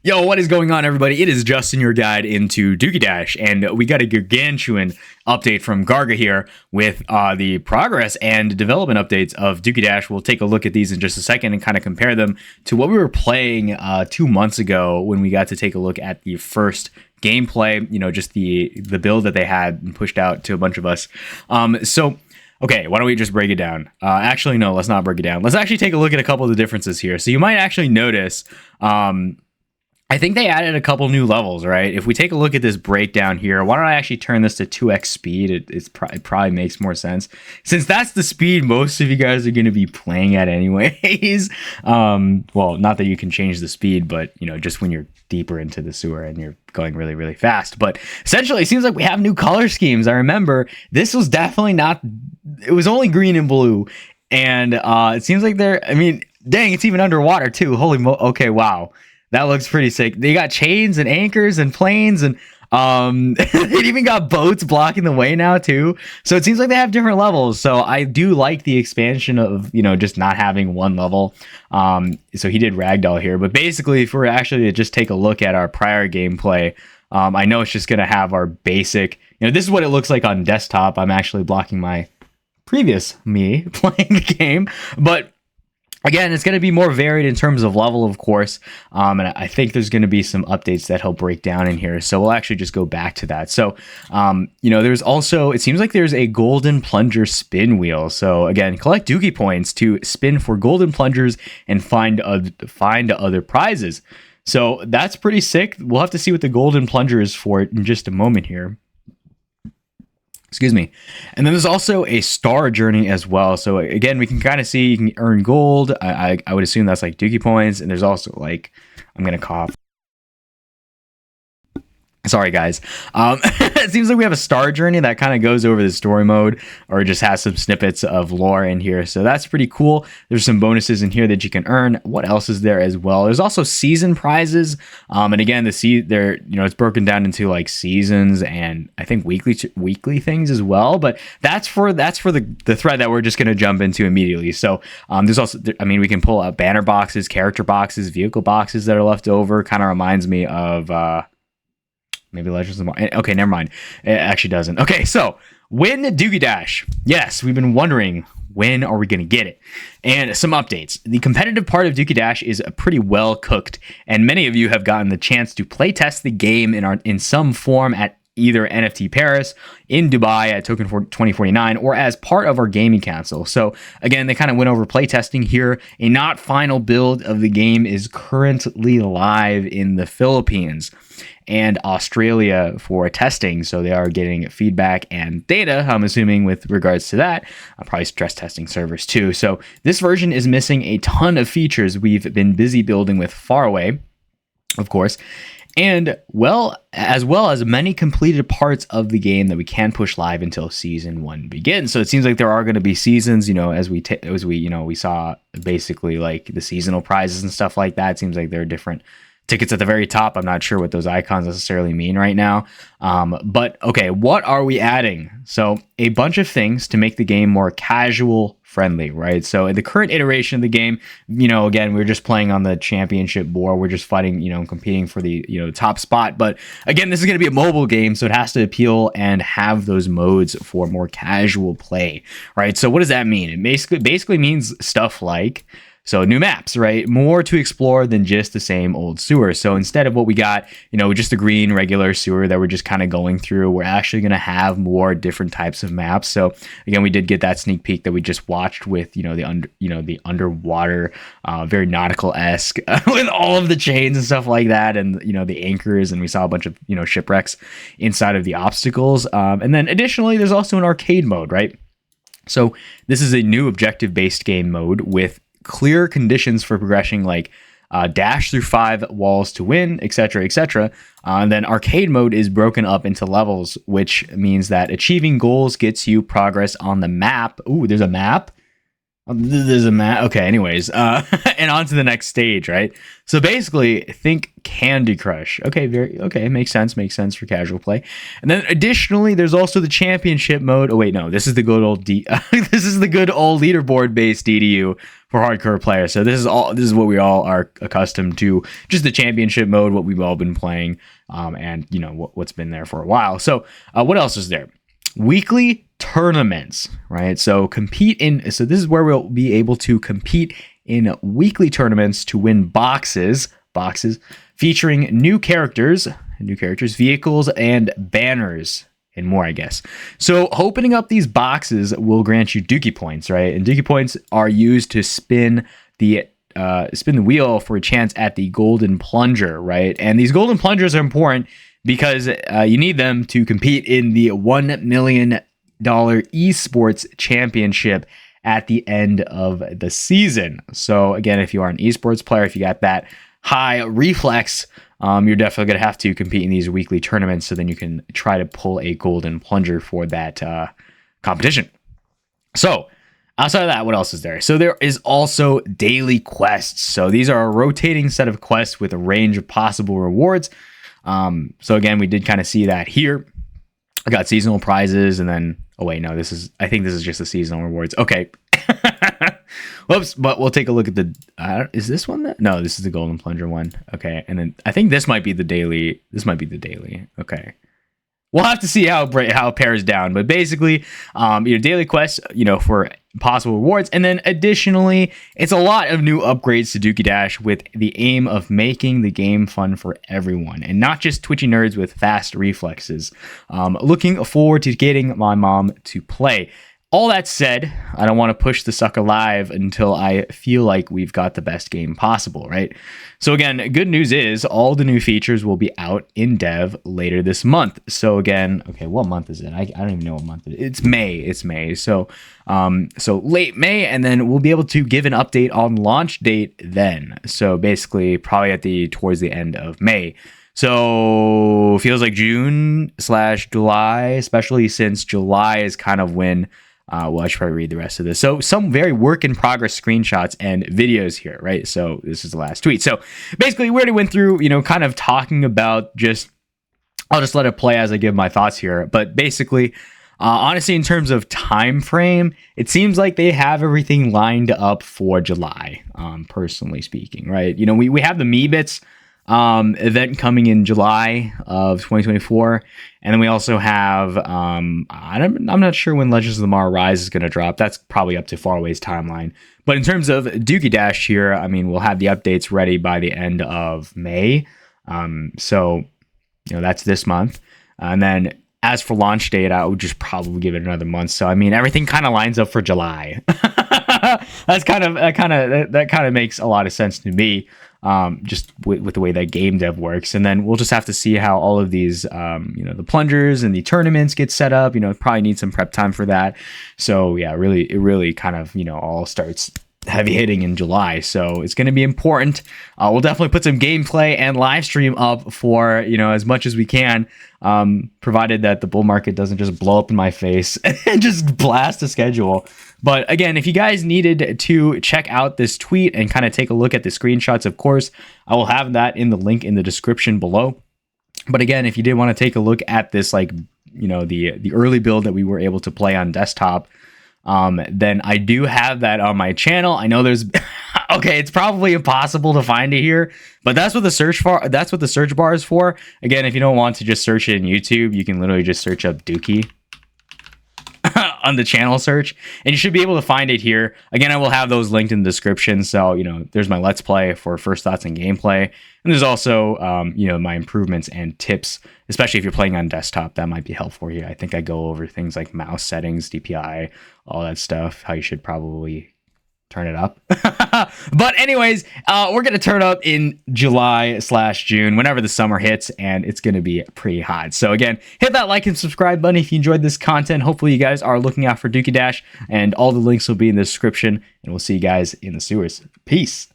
Yo, what is going on, everybody? It is Justin, your guide into Dookey Dash, and we got a gargantuan update from Garga here with the progress and development updates of Dookey Dash. We'll take a look at these in just a second and kind of compare them to what we were playing 2 months ago when we got to take a look at the first gameplay, just the build that they had and pushed out to a bunch of us. Okay, why don't we just break it down? Actually, no, let's not break it down. Let's actually take a look at a couple of the differences here. So you might actually notice... I think they added a couple new levels, right? If we take a look at this breakdown here, why don't I actually turn this to 2x speed? It probably makes more sense, since that's the speed most of you guys are going to be playing at anyways. Well, not that you can change the speed, but, just when you're deeper into the sewer and you're going really, really fast. But essentially, it seems like we have new color schemes. I remember this was definitely not... It was only green and blue. And it seems like dang, it's even underwater, too. Okay, wow. That looks pretty sick. They got chains and anchors and planes, and it even got boats blocking the way now too. So it seems like they have different levels. So I do like the expansion of, just not having one level. So he did ragdoll here, but basically if we're actually to just take a look at our prior gameplay, I know it's just going to have our basic, this is what it looks like on desktop. I'm actually blocking my previous me playing the game, but again, it's going to be more varied in terms of level, of course, and I think there's going to be some updates that help break down in here, so we'll actually just go back to that. So, there's also, it seems like there's a golden plunger spin wheel. So again, collect Dookey points to spin for golden plungers and find other prizes. So that's pretty sick. We'll have to see what the golden plunger is for in just a moment here. Excuse me. And then there's also a star journey as well. So again, we can kind of see you can earn gold. I would assume that's like Dookey points. And there's also I'm going to cough. Sorry, guys. It seems like we have a star journey that kind of goes over the story mode or just has some snippets of lore in here. So that's pretty cool. There's some bonuses in here that you can earn. What else is there as well? There's also season prizes. And again, it's broken down into seasons and I think weekly things as well. But that's for the thread that we're just going to jump into immediately. So there's also, we can pull out banner boxes, character boxes, vehicle boxes that are left over. Kind of reminds me of... maybe Legends of Tomorrow. Okay, never mind. It actually doesn't. Okay, so Wen Dookey Dash. Yes, we've been wondering, when are we going to get it? And some updates. The competitive part of Dookey Dash is pretty well cooked, and many of you have gotten the chance to play test the game in some form at either NFT Paris, in Dubai at Token 2049, or as part of our gaming council. So again, they kind of went over playtesting here. A not final build of the game is currently live in the Philippines and Australia for testing. So they are getting feedback and data, I'm assuming, with regards to that. Probably stress testing servers too. So this version is missing a ton of features we've been busy building with Faraway, of course. And as well as many completed parts of the game that we can push live until season 1 begins. So it seems like there are going to be seasons, as we saw basically the seasonal prizes and stuff like that. It seems like there are different tickets at the very top. I'm not sure what those icons necessarily mean right now. But okay, what are we adding? So a bunch of things to make the game more casual friendly, right? So in the current iteration of the game, again, we're just playing on the championship board. We're just fighting, competing for the, top spot. But again, this is going to be a mobile game, so it has to appeal and have those modes for more casual play, right? So what does that mean? It basically means stuff like... So new maps, right? More to explore than just the same old sewer. So instead of what we got, just a green regular sewer that we're just kind of going through, we're actually going to have more different types of maps. So again, we did get that sneak peek that we just watched with, the underwater, very nautical-esque with all of the chains and stuff like that. And, the anchors, and we saw a bunch of, shipwrecks inside of the obstacles. And then additionally, there's also an arcade mode, right? So this is a new objective-based game mode with clear conditions for progressing, dash through 5 walls to win, etc., etc. And then arcade mode is broken up into levels, which means that achieving goals gets you progress on the map. Ooh, there's a map. There's a okay, anyways, and on to the next stage, right? So basically, think Candy Crush. Okay, makes sense for casual play. And then additionally, there's also the championship mode. Oh wait, no, this is the good old this is the good old leaderboard based DDU for hardcore players. So this is what we all are accustomed to, just the championship mode, what we've all been playing, and you know what's been there for a while. So what else is there? Weekly tournaments, right? So so this is where we'll be able to compete in weekly tournaments to win boxes featuring new characters, vehicles, and banners, and more, I guess. So opening up these boxes will grant you Dookey points, right? And Dookey points are used to spin the wheel for a chance at the golden plunger, right? And these golden plungers are important because you need them to compete in the $1 million esports championship at the end of the season. So again, if you are an esports player, if you got that high reflex, you're definitely going to have to compete in these weekly tournaments, so then you can try to pull a golden plunger for that competition. So outside of that, what else is there? So there is also daily quests. So these are a rotating set of quests with a range of possible rewards. So again, we did kind of see that here. I got seasonal prizes, and then I think this is just the seasonal rewards. Okay. Whoops, but we'll take a look at is this one no, this is the golden plunger one. Okay, and then I think this might be the daily. Okay. We'll have to see how it pairs down, but basically, daily quests, for possible rewards, and then additionally, it's a lot of new upgrades to Dookey Dash with the aim of making the game fun for everyone, and not just twitchy nerds with fast reflexes. Looking forward to getting my mom to play. All that said, I don't want to push the sucker live until I feel like we've got the best game possible, right? So again, good news is all the new features will be out in dev later this month. So again, okay, what month is it? I don't even know what month it is. It's May. So late May, and then we'll be able to give an update on launch date then. So basically probably towards the end of May. So feels like June/July, especially since July is kind of when I should probably read the rest of this. So some very work in progress screenshots and videos here, right? So this is the last tweet. So basically we already went through, kind of talking about I'll just let it play as I give my thoughts here. But basically, honestly, in terms of time frame, it seems like they have everything lined up for July, personally speaking, right? We have the Meebits event coming in July of 2024, and then we also have I'm not sure when Legends of the Mara Rise is going to drop. That's probably up to Faraway's timeline. But in terms of Dookey Dash here, we'll have the updates ready by the end of May. So that's this month, and then as for launch date, I would just probably give it another month. So everything kind of lines up for July. That kind of makes a lot of sense to me. Just with the way that game dev works, and then we'll just have to see how all of these the plungers and the tournaments get set up. Probably need some prep time for that. So yeah, it really kind of all starts heavy hitting in July, so it's going to be important. We'll definitely put some gameplay and live stream up for as much as we can, provided that the bull market doesn't just blow up in my face and just blast the schedule. But again, if you guys needed to check out this tweet and kind of take a look at the screenshots, of course, I will have that in the link in the description below. But again, if you did want to take a look at this, the early build that we were able to play on desktop, then I do have that on my channel. I know there's okay, it's probably impossible to find it here, but that's what the search bar is for. Again, if you don't want to just search it in YouTube, you can literally just search up Dookey on the channel search, and you should be able to find it here. Again, I will have those linked in the description. So there's my let's play for first thoughts and gameplay, and there's also my improvements and tips, especially if you're playing on desktop. That might be helpful here. I think I go over things like mouse settings, DPI, all that stuff, how you should probably turn it up. But anyways, we're going to turn up in July/June, whenever the summer hits, and it's going to be pretty hot. So again, hit that like and subscribe button if you enjoyed this content. Hopefully you guys are looking out for Dookey Dash, and all the links will be in the description, and we'll see you guys in the sewers. Peace.